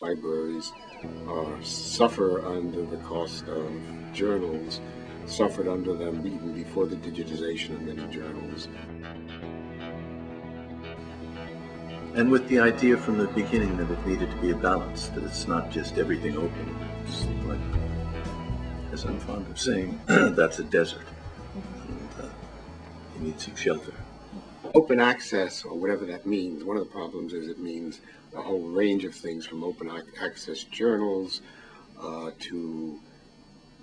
Libraries suffer under the cost of journals, suffered under them even before the digitization of many journals. And with the idea from the beginning that it needed to be a balance, that it's not just everything open. It's like, as I'm fond of saying, that's a desert. And you need some shelter. Open access, or whatever that means, one of the problems is it means a whole range of things, from open access journals to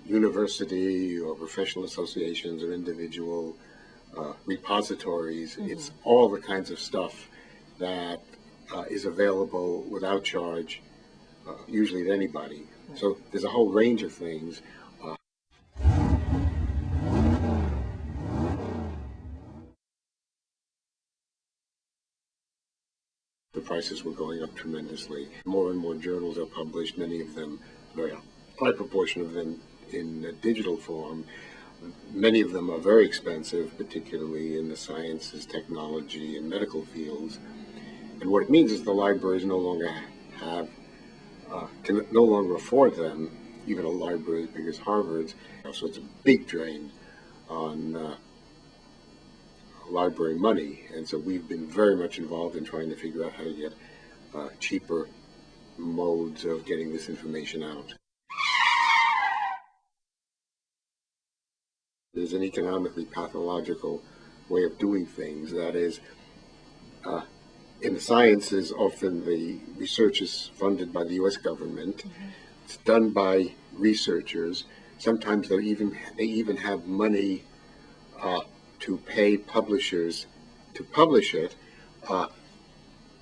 university or professional associations or individual repositories. It's all the kinds of stuff that is available without charge, usually to anybody. So there's a whole range of things. The prices were going up tremendously. More and more journals are published, many of them, a very high proportion of them in digital form. Many of them are very expensive, particularly in the sciences, technology, and medical fields. And what it means is the libraries no longer can no longer afford them, even a library as big as Harvard's. So it's a big drain on library money, and so we've been very much involved in trying to figure out how to get cheaper modes of getting this information out. There's an economically pathological way of doing things. That is, in the sciences, often the research is funded by the U.S. government. It's done by researchers. Sometimes they even have money to pay publishers to publish it.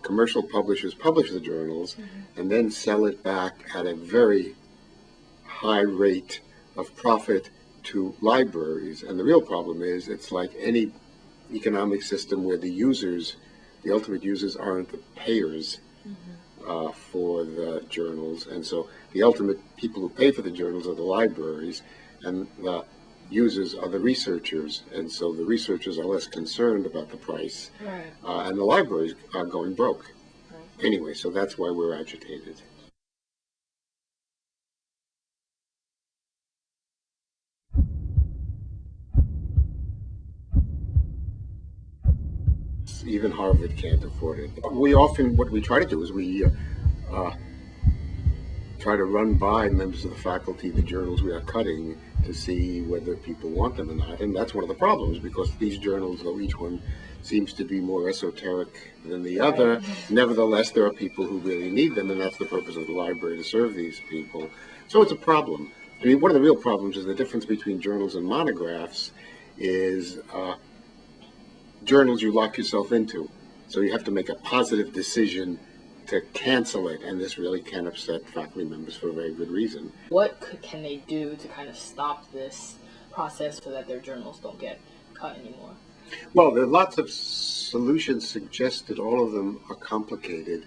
Commercial publishers publish the journals and then sell it back at a very high rate of profit to libraries. And the real problem is, it's like any economic system where the users, the ultimate users, aren't the payers for the journals. And so the ultimate people who pay for the journals are the libraries, and the users are the researchers. And so the researchers are less concerned about the price, and the libraries are going broke. Anyway, so that's why we're agitated. Even Harvard can't afford it. What we try to do is we try to run by members of the faculty the journals we are cutting to see whether people want them or not. And that's one of the problems, because these journals, though each one seems to be more esoteric than the other, nevertheless there are people who really need them, and that's the purpose of the library, to serve these people. So it's a problem. I mean, one of the real problems is the difference between journals and monographs is journals you lock yourself into. So you have to make a positive decision to cancel it, and this really can upset faculty members for a very good reason. What can they do to kind of stop this process so that their journals don't get cut anymore? Well, there are lots of solutions suggested. All of them are complicated.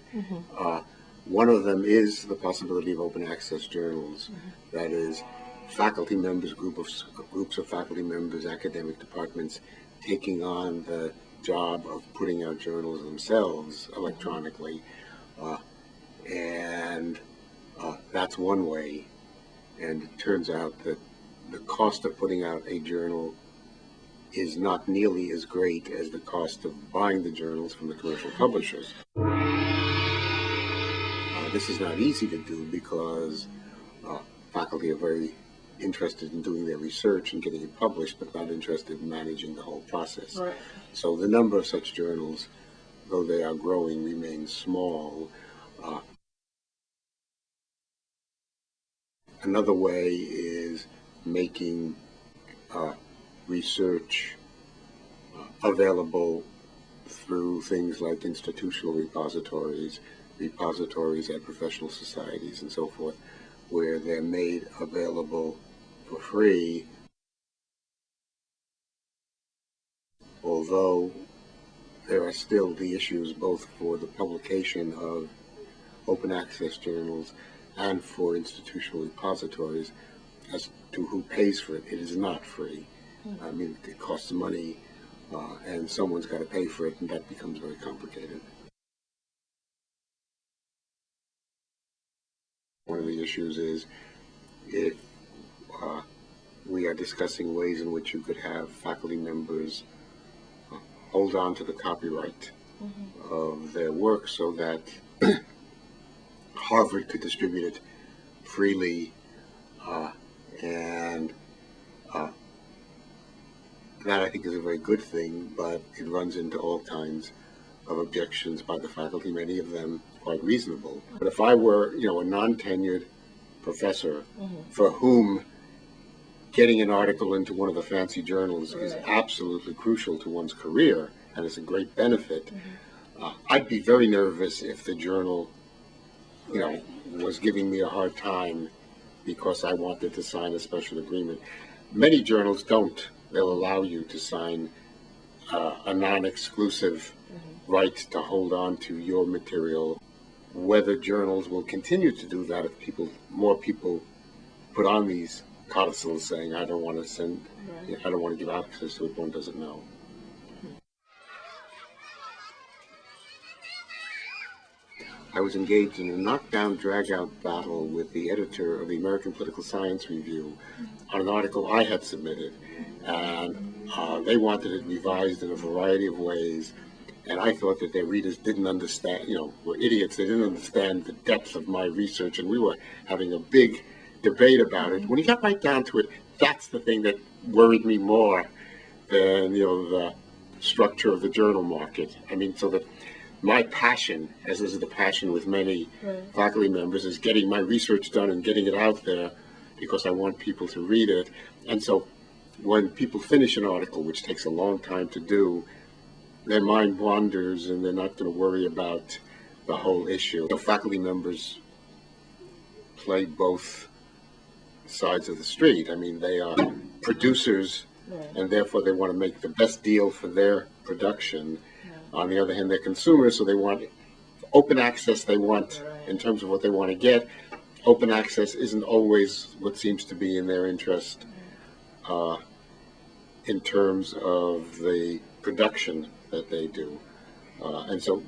One of them is the possibility of open access journals. That is, faculty members, groups of faculty members, academic departments taking on the job of putting out journals themselves electronically. And that's one way. And it turns out that the cost of putting out a journal is not nearly as great as the cost of buying the journals from the commercial publishers. This is not easy to do, because faculty are very interested in doing their research and getting it published, but not interested in managing the whole process. So the number of such journals, though they are growing, remains small. Another way is making research available through things like institutional repositories at professional societies and so forth, where they're made available for free, although there are still the issues both for the publication of open access journals and for institutional repositories as to who pays for it. It is not free. I mean, it costs money, and someone's got to pay for it, and that becomes very complicated. One of the issues is if we are discussing ways in which you could have faculty members hold on to the copyright of their work so that Harvard could distribute it freely, and that I think is a very good thing, but it runs into all kinds of objections by the faculty, many of them quite reasonable. But if I were, a non-tenured professor for whom getting an article into one of the fancy journals is absolutely crucial to one's career and is a great benefit, I'd be very nervous if the journal, was giving me a hard time because I wanted to sign a special agreement. Many journals don't. They'll allow you to sign a non-exclusive right to hold on to your material. Whether journals will continue to do that if more people put on these codicils saying, I don't want to give access to it, one doesn't know. I was engaged in a knockdown, drag-out battle with the editor of the American Political Science Review on an article I had submitted, and they wanted it revised in a variety of ways, and I thought that their readers didn't understand, were idiots. They didn't understand the depth of my research, and we were having a big debate about it. When you got right down to it, that's the thing that worried me more than, the structure of the journal market. I mean, so that my passion, as is the passion with many faculty members, is getting my research done and getting it out there because I want people to read it. And so when people finish an article, which takes a long time to do, their mind wanders and they're not going to worry about the whole issue. Faculty members play both sides of the street. I mean, they are producers and therefore they want to make the best deal for their production. On the other hand, they're consumers, so they want open access. They want, in terms of what they want to get, open access isn't always what seems to be in their interest in terms of the production that they do. And so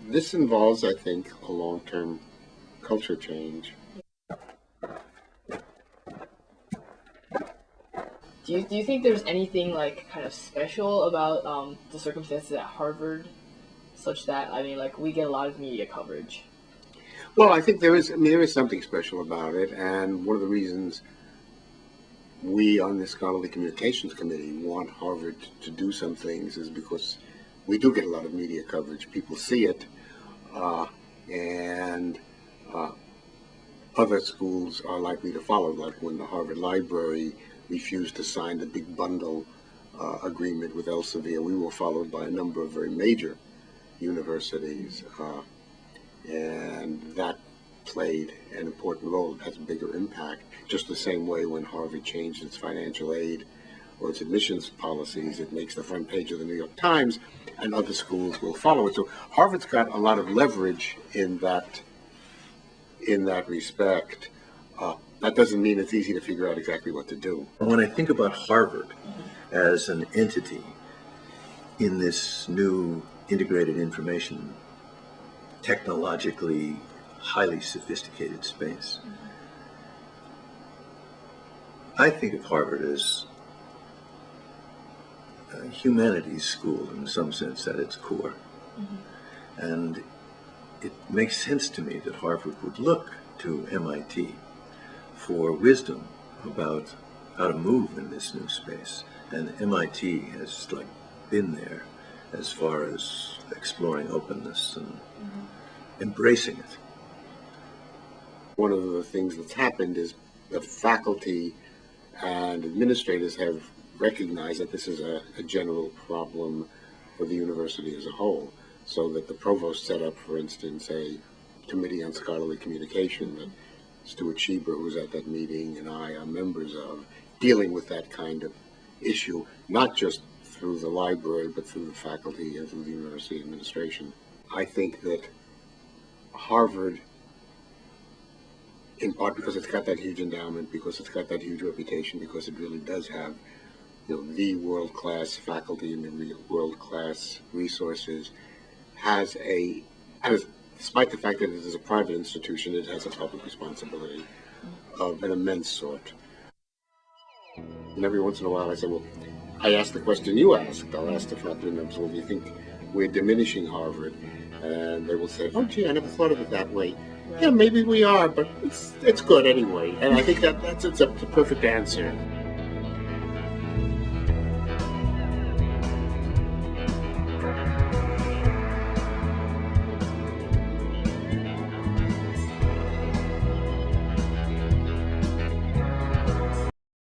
this involves, I think, a long-term culture change. Do you think there's anything kind of special about the circumstances at Harvard, such that we get a lot of media coverage? Well, I think there is something special about it, and one of the reasons we on the Scholarly Communications Committee want Harvard to do some things is because we do get a lot of media coverage. People see it, and other schools are likely to follow, like when the Harvard Library refused to sign the big bundle agreement with Elsevier. We were followed by a number of very major universities, and that played an important role. It has a bigger impact, just the same way when Harvard changed its financial aid or its admissions policies, it makes the front page of the New York Times, and other schools will follow it. So Harvard's got a lot of leverage in that respect. That doesn't mean it's easy to figure out exactly what to do. When I think about Harvard as an entity in this new integrated information, technologically highly sophisticated space, I think of Harvard as a humanities school in some sense at its core. And it makes sense to me that Harvard would look to MIT for wisdom about how to move in this new space. And MIT has been there as far as exploring openness and embracing it. One of the things that's happened is the faculty and administrators have recognized that this is a general problem for the university as a whole, so that the provost set up, for instance, a committee on scholarly communication that Stuart Schieber, who's at that meeting, and I are members of, dealing with that kind of issue, not just through the library, but through the faculty and through the university administration. I think that Harvard, in part because it's got that huge endowment, because it's got that huge reputation, because it really does have the world-class faculty and the world-class resources, has despite the fact that it is a private institution, it has a public responsibility of an immense sort. And every once in a while I say, well, I ask the question you asked. I'll ask the faculty members, well, do you think we're diminishing Harvard? And they will say, oh, gee, I never thought of it that way. Right. Yeah, maybe we are, but it's good anyway. And I think it's a perfect answer.